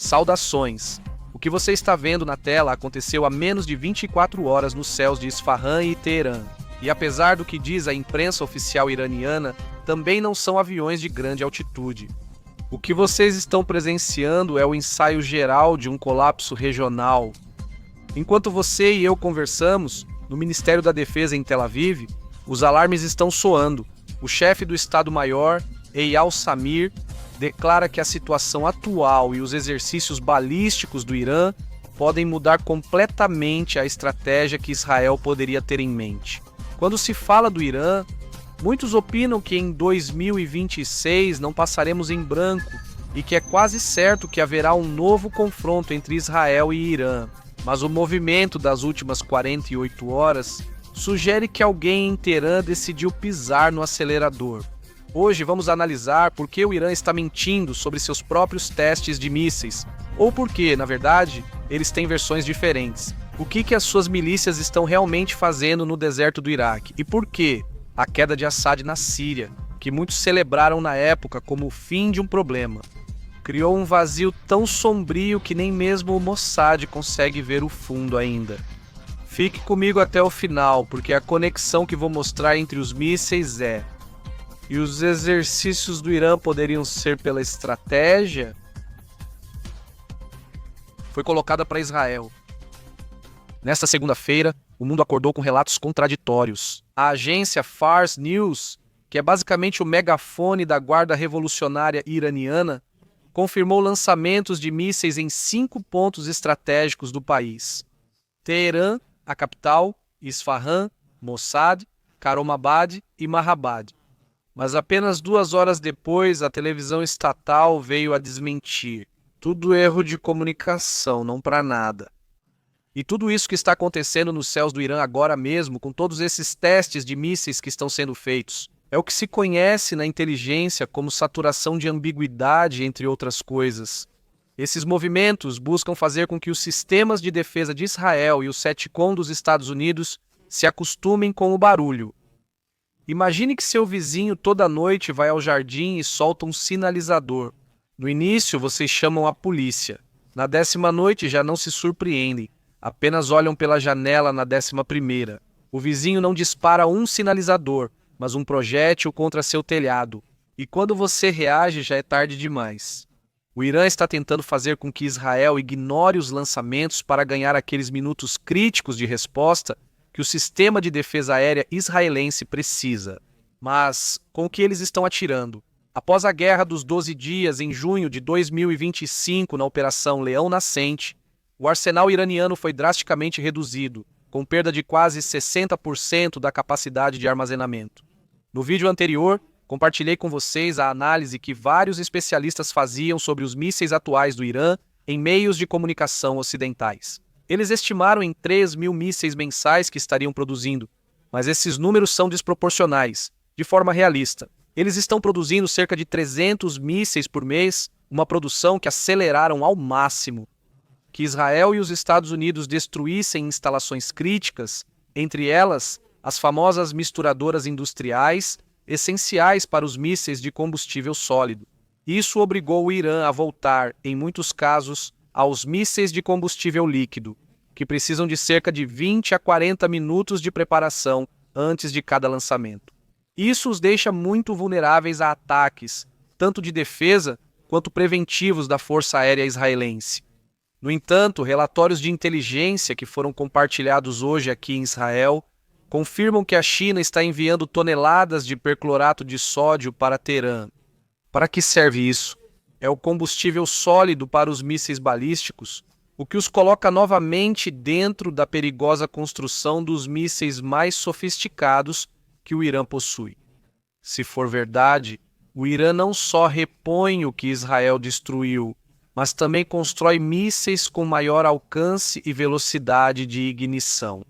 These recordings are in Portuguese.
Saudações! O que você está vendo na tela aconteceu há menos de 24 horas nos céus de Isfahan e Teherã. E apesar do que diz a imprensa oficial iraniana, também não são aviões de grande altitude. O que vocês estão presenciando é o ensaio geral de um colapso regional. Enquanto você e eu conversamos, no Ministério da Defesa em Tel Aviv, os alarmes estão soando. O chefe do Estado-Maior, Eyal Samir, declara que a situação atual e os exercícios balísticos do Irã podem mudar completamente a estratégia que Israel poderia ter em mente. Quando se fala do Irã, muitos opinam que em 2026 não passaremos em branco e que é quase certo que haverá um novo confronto entre Israel e Irã. Mas o movimento das últimas 48 horas sugere que alguém em Teherã decidiu pisar no acelerador. Hoje vamos analisar por que o Irã está mentindo sobre seus próprios testes de mísseis, ou por que, na verdade, eles têm versões diferentes. O que as suas milícias estão realmente fazendo no deserto do Iraque e por que a queda de Assad na Síria, que muitos celebraram na época como o fim de um problema, criou um vazio tão sombrio que nem mesmo o Mossad consegue ver o fundo ainda. Fique comigo até o final, porque a conexão que vou mostrar entre os mísseis e os exercícios do Irã poderiam ser pela estratégia, foi colocada para Israel. Nesta segunda-feira, o mundo acordou com relatos contraditórios. A agência Fars News, que é basicamente o megafone da Guarda Revolucionária Iraniana, confirmou lançamentos de mísseis em 5 pontos estratégicos do país: Teherã, a capital, Isfahan, Mossad, Karomabad e Mahabad. Mas apenas 2 horas depois, a televisão estatal veio a desmentir. Tudo erro de comunicação, não para nada. E tudo isso que está acontecendo nos céus do Irã agora mesmo, com todos esses testes de mísseis que estão sendo feitos, é o que se conhece na inteligência como saturação de ambiguidade, entre outras coisas. Esses movimentos buscam fazer com que os sistemas de defesa de Israel e o SETCOM dos Estados Unidos se acostumem com o barulho. Imagine que seu vizinho toda noite vai ao jardim e solta um sinalizador. No início, vocês chamam a polícia. Na 10ª noite já não se surpreendem, apenas olham pela janela na 11ª. O vizinho não dispara um sinalizador, mas um projétil contra seu telhado. E quando você reage, já é tarde demais. O Irã está tentando fazer com que Israel ignore os lançamentos para ganhar aqueles minutos críticos de resposta que o sistema de defesa aérea israelense precisa. Mas, com o que eles estão atirando? Após a Guerra dos 12 Dias, em junho de 2025, na Operação Leão Nascente, o arsenal iraniano foi drasticamente reduzido, com perda de quase 60% da capacidade de armazenamento. No vídeo anterior, compartilhei com vocês a análise que vários especialistas faziam sobre os mísseis atuais do Irã em meios de comunicação ocidentais. Eles estimaram em 3.000 mísseis mensais que estariam produzindo, mas esses números são desproporcionais. De forma realista, eles estão produzindo cerca de 300 mísseis por mês, uma produção que aceleraram ao máximo. Que Israel e os Estados Unidos destruíssem instalações críticas, entre elas as famosas misturadoras industriais, essenciais para os mísseis de combustível sólido. Isso obrigou o Irã a voltar, em muitos casos, aos mísseis de combustível líquido, que precisam de cerca de 20 a 40 minutos de preparação antes de cada lançamento. Isso os deixa muito vulneráveis a ataques, tanto de defesa quanto preventivos da Força Aérea Israelense. No entanto, relatórios de inteligência que foram compartilhados hoje aqui em Israel confirmam que a China está enviando toneladas de perclorato de sódio para Teherã. Para que serve isso? É o combustível sólido para os mísseis balísticos, o que os coloca novamente dentro da perigosa construção dos mísseis mais sofisticados que o Irã possui. Se for verdade, o Irã não só repõe o que Israel destruiu, mas também constrói mísseis com maior alcance e velocidade de ignição.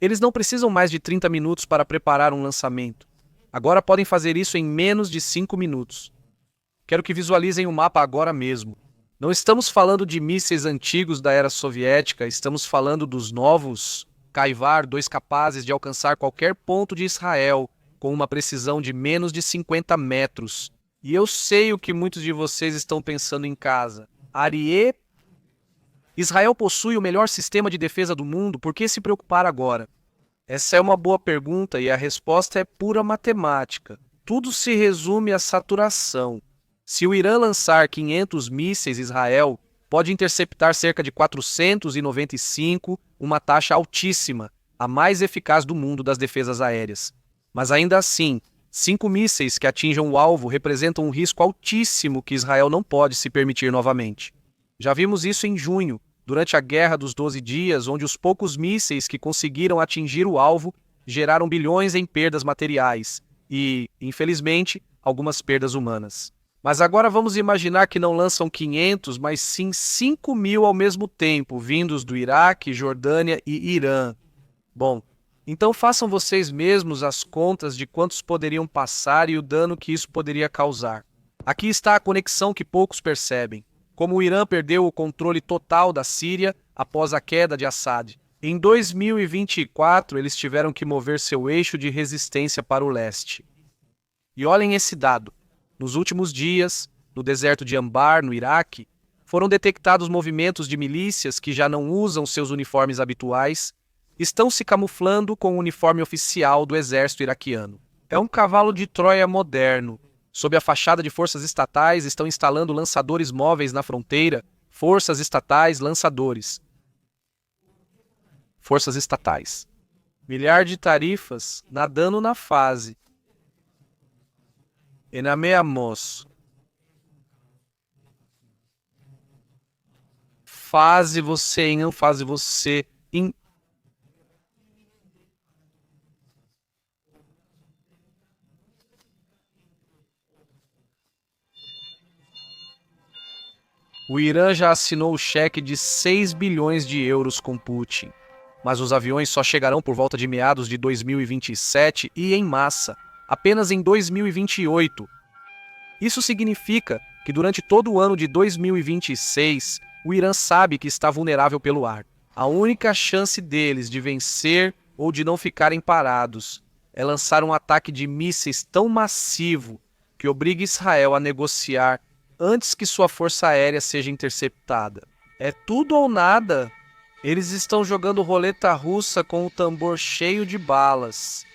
Eles não precisam mais de 30 minutos para preparar um lançamento. Agora podem fazer isso em menos de 5 minutos. Quero que visualizem o mapa agora mesmo. Não estamos falando de mísseis antigos da era soviética, estamos falando dos novos Kaivar 2 capazes de alcançar qualquer ponto de Israel com uma precisão de menos de 50 metros. E eu sei o que muitos de vocês estão pensando em casa. Aryeh Israel possui o melhor sistema de defesa do mundo, por que se preocupar agora? Essa é uma boa pergunta e a resposta é pura matemática. Tudo se resume à saturação. Se o Irã lançar 500 mísseis, Israel pode interceptar cerca de 495, uma taxa altíssima, a mais eficaz do mundo das defesas aéreas. Mas ainda assim, 5 mísseis que atinjam o alvo representam um risco altíssimo que Israel não pode se permitir novamente. Já vimos isso em junho, durante a Guerra dos 12 Dias, onde os poucos mísseis que conseguiram atingir o alvo geraram bilhões em perdas materiais e, infelizmente, algumas perdas humanas. Mas agora vamos imaginar que não lançam 500, mas sim 5.000 ao mesmo tempo, vindos do Iraque, Jordânia e Irã. Bom, então façam vocês mesmos as contas de quantos poderiam passar e o dano que isso poderia causar. Aqui está a conexão que poucos percebem. Como o Irã perdeu o controle total da Síria após a queda de Assad. Em 2024, eles tiveram que mover seu eixo de resistência para o leste. E olhem esse dado. Nos últimos dias, no deserto de Anbar, no Iraque, foram detectados movimentos de milícias que já não usam seus uniformes habituais, estão se camuflando com o uniforme oficial do exército iraquiano. É um cavalo de Troia moderno. Sob a fachada de forças estatais, estão instalando lançadores móveis na fronteira. Forças estatais, lançadores. Forças estatais. Milhar de tarifas nadando na fase. Enameamos. Fase você em fase você em. O Irã já assinou o cheque de 6 bilhões de euros com Putin, mas os aviões só chegarão por volta de meados de 2027 e em massa, apenas em 2028. Isso significa que durante todo o ano de 2026, o Irã sabe que está vulnerável pelo ar. A única chance deles de vencer ou de não ficarem parados é lançar um ataque de mísseis tão massivo que obrigue Israel a negociar antes que sua força aérea seja interceptada. É tudo ou nada. Eles estão jogando roleta russa com o tambor cheio de balas.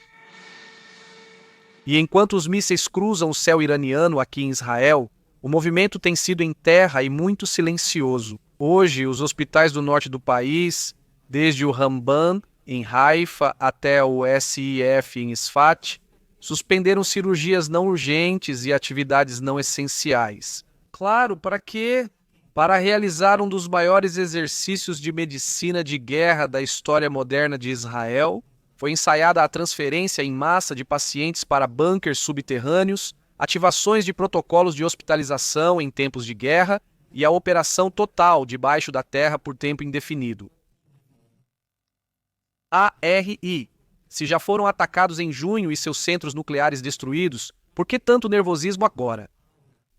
E enquanto os mísseis cruzam o céu iraniano aqui em Israel, o movimento tem sido em terra e muito silencioso. Hoje, os hospitais do norte do país, desde o Ramban, em Haifa, até o SIF em Sfat, suspenderam cirurgias não urgentes e atividades não essenciais. Claro, para quê? Para realizar um dos maiores exercícios de medicina de guerra da história moderna de Israel, foi ensaiada a transferência em massa de pacientes para bunkers subterrâneos, ativações de protocolos de hospitalização em tempos de guerra e a operação total debaixo da terra por tempo indefinido. ARI. Se já foram atacados em junho e seus centros nucleares destruídos, por que tanto nervosismo agora?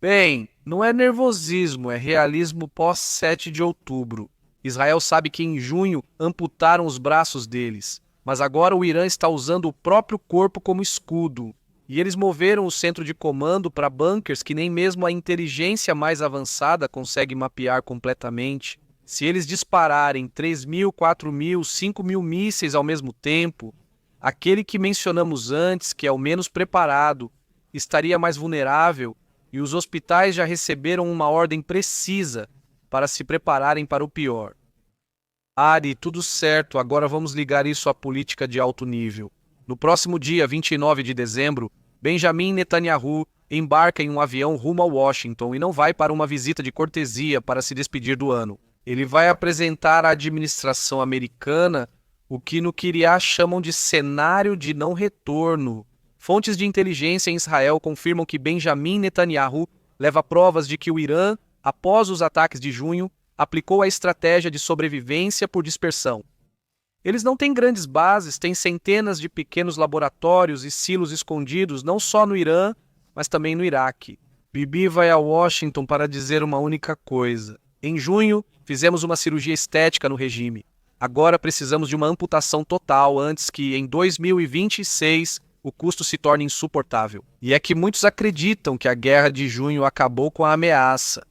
Bem, não é nervosismo, é realismo pós-7 de outubro. Israel sabe que em junho amputaram os braços deles, mas agora o Irã está usando o próprio corpo como escudo. E eles moveram o centro de comando para bunkers que nem mesmo a inteligência mais avançada consegue mapear completamente. Se eles dispararem 3.000, 4.000, 5.000 mísseis ao mesmo tempo, aquele que mencionamos antes, que é o menos preparado, estaria mais vulnerável. E os hospitais já receberam uma ordem precisa para se prepararem para o pior. Ari, tudo certo, agora vamos ligar isso à política de alto nível. No próximo dia 29 de dezembro, Benjamin Netanyahu embarca em um avião rumo a Washington e não vai para uma visita de cortesia para se despedir do ano. Ele vai apresentar à administração americana o que no Kiryat chamam de cenário de não retorno. Fontes de inteligência em Israel confirmam que Benjamin Netanyahu leva provas de que o Irã, após os ataques de junho, aplicou a estratégia de sobrevivência por dispersão. Eles não têm grandes bases, têm centenas de pequenos laboratórios e silos escondidos não só no Irã, mas também no Iraque. Bibi vai a Washington para dizer uma única coisa. Em junho, fizemos uma cirurgia estética no regime. Agora precisamos de uma amputação total antes que, em 2026, o custo se torne insuportável. E é que muitos acreditam que a guerra de junho acabou com a ameaça.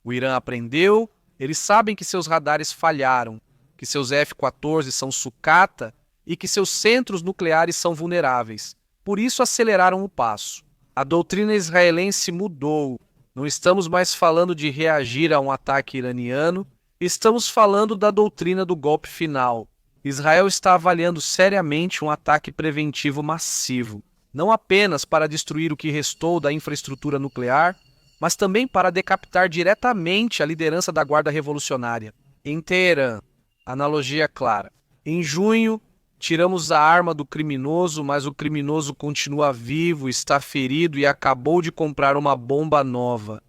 O Irã aprendeu Eles sabem que seus radares falharam, que seus F-14 são sucata e que seus centros nucleares são vulneráveis. Por isso aceleraram o passo. A doutrina israelense mudou. Não estamos mais falando de reagir a um ataque iraniano, estamos falando da doutrina do golpe final. Israel está avaliando seriamente um ataque preventivo massivo, não apenas para destruir o que restou da infraestrutura nuclear, mas também para decapitar diretamente a liderança da Guarda Revolucionária. Em Teherã, analogia clara. Em junho, tiramos a arma do criminoso, mas o criminoso continua vivo, está ferido e acabou de comprar uma bomba nova.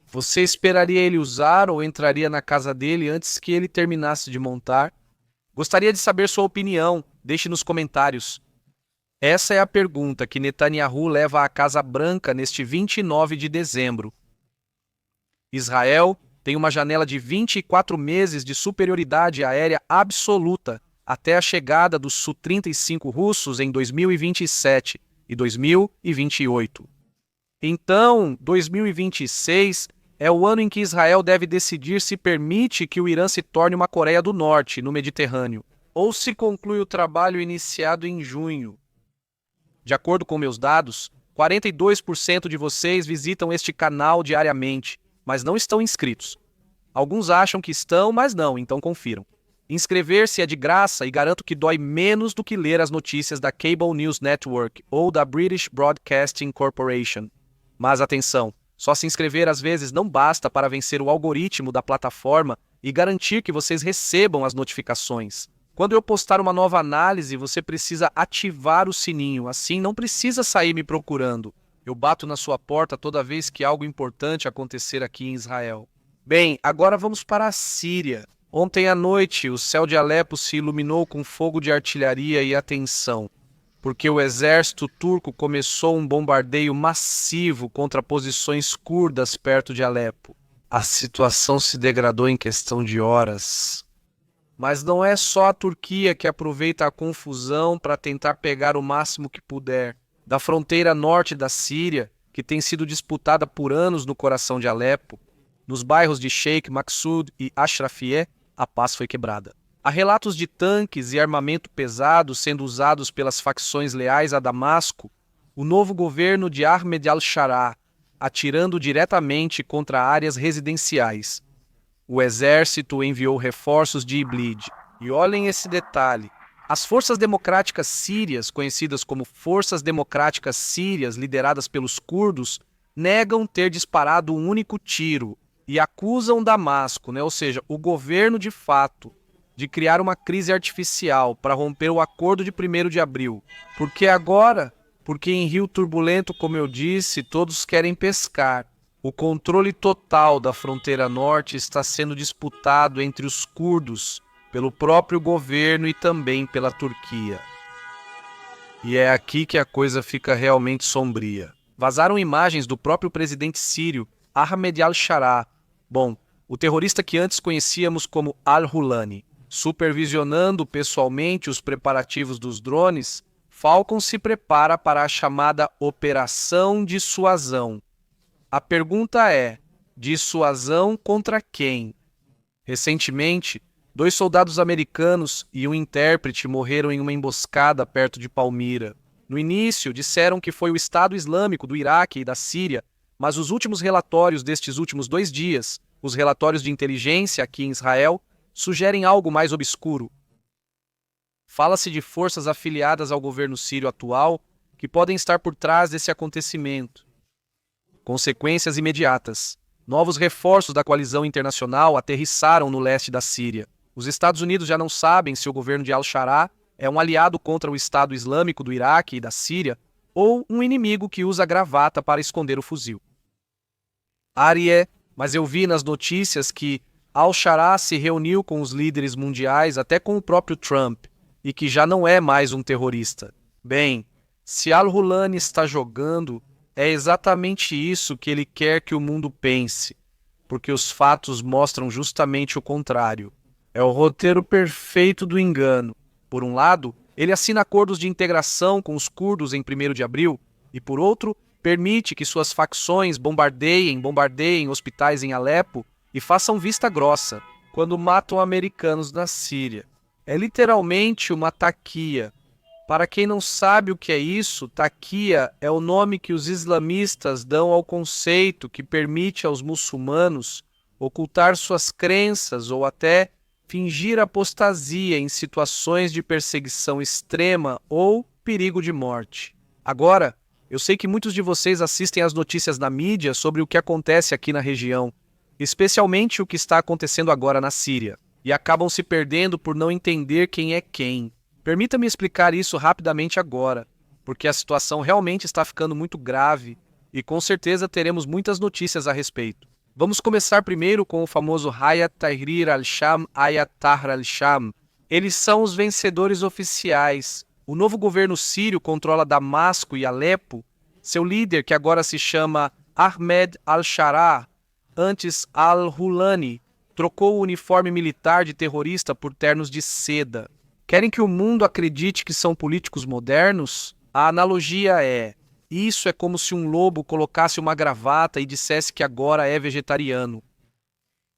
Você esperaria ele usar ou entraria na casa dele antes que ele terminasse de montar? Gostaria de saber sua opinião, deixe nos comentários. Essa é a pergunta que Netanyahu leva à Casa Branca neste 29 de dezembro. Israel tem uma janela de 24 meses de superioridade aérea absoluta até a chegada dos Su-35 russos em 2027 e 2028. Então, 2026 é o ano em que Israel deve decidir se permite que o Irã se torne uma Coreia do Norte no Mediterrâneo, ou se conclui o trabalho iniciado em junho. De acordo com meus dados, 42% de vocês visitam este canal diariamente, mas não estão inscritos. Alguns acham que estão, mas não, então confiram. Inscrever-se é de graça e garanto que dói menos do que ler as notícias da Cable News Network ou da British Broadcasting Corporation. Mas atenção, só se inscrever às vezes não basta para vencer o algoritmo da plataforma e garantir que vocês recebam as notificações. Quando eu postar uma nova análise, você precisa ativar o sininho, assim não precisa sair me procurando. Eu bato na sua porta toda vez que algo importante acontecer aqui em Israel. Bem, agora vamos para a Síria. Ontem à noite, o céu de Alepo se iluminou com fogo de artilharia e atenção, porque o exército turco começou um bombardeio massivo contra posições curdas perto de Alepo. A situação se degradou em questão de horas. Mas não é só a Turquia que aproveita a confusão para tentar pegar o máximo que puder. Da fronteira norte da Síria, que tem sido disputada por anos no coração de Alepo, nos bairros de Sheikh Maksud e Ashrafie, a paz foi quebrada. Há relatos de tanques e armamento pesado sendo usados pelas facções leais a Damasco, o novo governo de Ahmed al-Sharaa, atirando diretamente contra áreas residenciais. O exército enviou reforços de Idlib. E olhem esse detalhe. As forças democráticas sírias, conhecidas como Forças Democráticas Sírias, lideradas pelos curdos, negam ter disparado um único tiro e acusam Damasco, ou seja, o governo de fato, de criar uma crise artificial para romper o acordo de 1º de abril. Por que agora? Porque em Rio Turbulento, como eu disse, todos querem pescar. O controle total da fronteira norte está sendo disputado entre os curdos, pelo próprio governo e também pela Turquia. E é aqui que a coisa fica realmente sombria. Vazaram imagens do próprio presidente sírio, Ahmed al-Sharaa, o terrorista que antes conhecíamos como Al-Hulani. Supervisionando pessoalmente os preparativos dos drones, Falcon se prepara para a chamada Operação Dissuasão. A pergunta é, dissuasão contra quem? Recentemente, 2 soldados americanos e um intérprete morreram em uma emboscada perto de Palmira. No início, disseram que foi o Estado Islâmico do Iraque e da Síria, mas os últimos relatórios destes últimos 2 dias, os relatórios de inteligência aqui em Israel, sugerem algo mais obscuro. Fala-se de forças afiliadas ao governo sírio atual que podem estar por trás desse acontecimento. Consequências imediatas. Novos reforços da coalizão internacional aterrissaram no leste da Síria. Os Estados Unidos já não sabem se o governo de al-Sharaa é um aliado contra o Estado Islâmico do Iraque e da Síria ou um inimigo que usa gravata para esconder o fuzil. Mas eu vi nas notícias que al-Sharaa se reuniu com os líderes mundiais, até com o próprio Trump, e que já não é mais um terrorista. Bem, se al-Hulani está jogando, é exatamente isso que ele quer que o mundo pense, porque os fatos mostram justamente o contrário. É o roteiro perfeito do engano. Por um lado, ele assina acordos de integração com os curdos em 1º de abril, e por outro, permite que suas facções bombardeiem hospitais em Alepo e façam vista grossa quando matam americanos na Síria. É literalmente uma taquia. Para quem não sabe o que é isso, taquia é o nome que os islamistas dão ao conceito que permite aos muçulmanos ocultar suas crenças ou até fingir apostasia em situações de perseguição extrema ou perigo de morte. Agora, eu sei que muitos de vocês assistem às notícias na mídia sobre o que acontece aqui na região, especialmente o que está acontecendo agora na Síria, e acabam se perdendo por não entender quem é quem. Permita-me explicar isso rapidamente agora, porque a situação realmente está ficando muito grave e com certeza teremos muitas notícias a respeito. Vamos começar primeiro com o famoso Hayat Tahrir al-Sham, Hayat Tahrir al-Sham. Eles são os vencedores oficiais. O novo governo sírio controla Damasco e Alepo. Seu líder, que agora se chama Ahmed al-Sharaa, antes al-Hulani, trocou o uniforme militar de terrorista por ternos de seda. Querem que o mundo acredite que são políticos modernos? A analogia é: isso é como se um lobo colocasse uma gravata e dissesse que agora é vegetariano.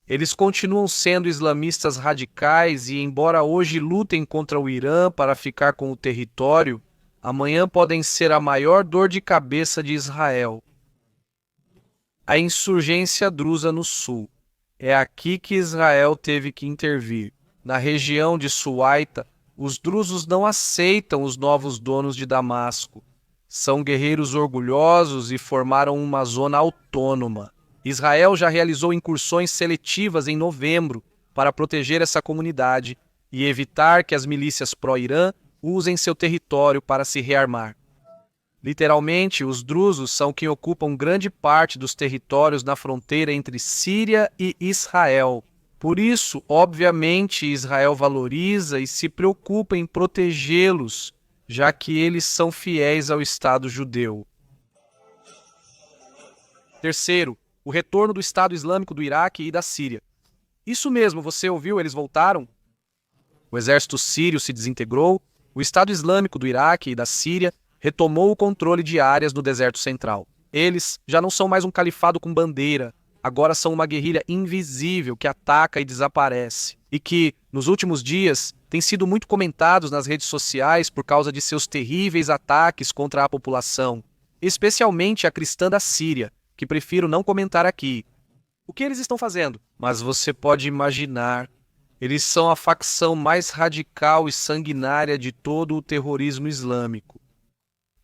Eles continuam sendo islamistas radicais e, embora hoje lutem contra o Irã para ficar com o território, amanhã podem ser a maior dor de cabeça de Israel. A insurgência drusa no sul. É aqui que Israel teve que intervir. Na região de Suaita, os drusos não aceitam os novos donos de Damasco. São guerreiros orgulhosos e formaram uma zona autônoma. Israel já realizou incursões seletivas em novembro para proteger essa comunidade e evitar que as milícias pró-Irã usem seu território para se rearmar. Literalmente, os drusos são quem ocupam grande parte dos territórios na fronteira entre Síria e Israel. Por isso, obviamente, Israel valoriza e se preocupa em protegê-los, já que eles são fiéis ao Estado judeu. Terceiro, o retorno do Estado Islâmico do Iraque e da Síria. Isso mesmo, você ouviu, eles voltaram? O exército sírio se desintegrou, o Estado Islâmico do Iraque e da Síria retomou o controle de áreas no deserto central. Eles já não são mais um califado com bandeira, agora são uma guerrilha invisível que ataca e desaparece, e que, nos últimos dias, tem sido muito comentados nas redes sociais por causa de seus terríveis ataques contra a população, especialmente a cristã da Síria, que prefiro não comentar aqui. O que eles estão fazendo? Mas você pode imaginar, eles são a facção mais radical e sanguinária de todo o terrorismo islâmico.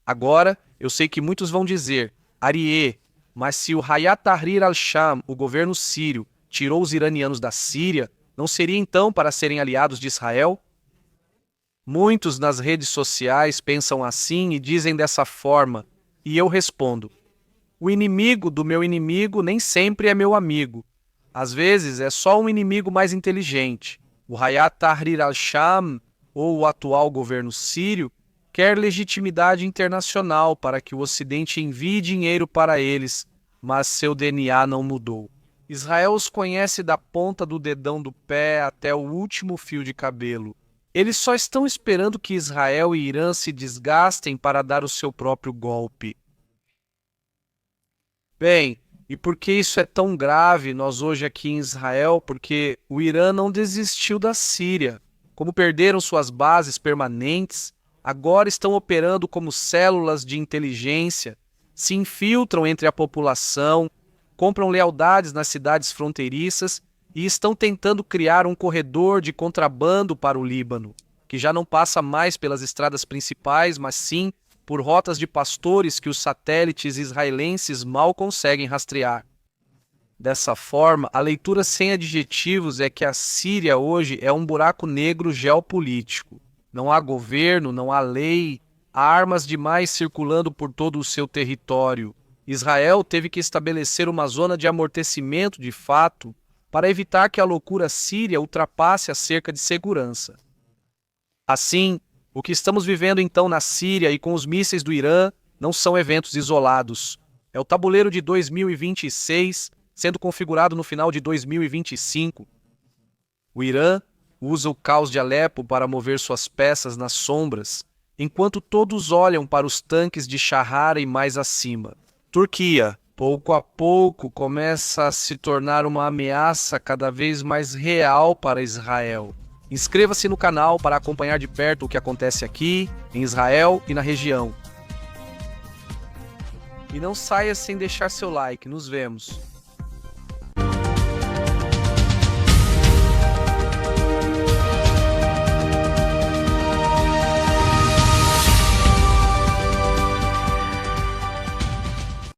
Agora, eu sei que muitos vão dizer, Arié, mas se o Hayat Tahrir al-Sham, o governo sírio, tirou os iranianos da Síria, não seria então para serem aliados de Israel? Muitos nas redes sociais pensam assim e dizem dessa forma, e eu respondo, o inimigo do meu inimigo nem sempre é meu amigo. Às vezes é só um inimigo mais inteligente. O Hayat Tahrir al-Sham, ou o atual governo sírio, quer legitimidade internacional para que o Ocidente envie dinheiro para eles, mas seu DNA não mudou. Israel os conhece da ponta do dedão do pé até o último fio de cabelo. Eles só estão esperando que Israel e Irã se desgastem para dar o seu próprio golpe. Bem, e por que isso é tão grave nós hoje aqui em Israel? Porque o Irã não desistiu da Síria. Como perderam suas bases permanentes, agora estão operando como células de inteligência, se infiltram entre a população, compram lealdades nas cidades fronteiriças e estão tentando criar um corredor de contrabando para o Líbano, que já não passa mais pelas estradas principais, mas sim por rotas de pastores que os satélites israelenses mal conseguem rastrear. Dessa forma, a leitura sem adjetivos é que a Síria hoje é um buraco negro geopolítico. Não há governo, não há lei, há armas demais circulando por todo o seu território. Israel teve que estabelecer uma zona de amortecimento de fato para evitar que a loucura síria ultrapasse a cerca de segurança. Assim, o que estamos vivendo então na Síria e com os mísseis do Irã não são eventos isolados. É o tabuleiro de 2026 sendo configurado no final de 2025. O Irã usa o caos de Alepo para mover suas peças nas sombras, enquanto todos olham para os tanques de Shahara e mais acima. Turquia. pouco a pouco começa a se tornar uma ameaça cada vez mais real para Israel. Inscreva-se no canal para acompanhar de perto o que acontece aqui, em Israel e na região. E não saia sem deixar seu like. Nos vemos.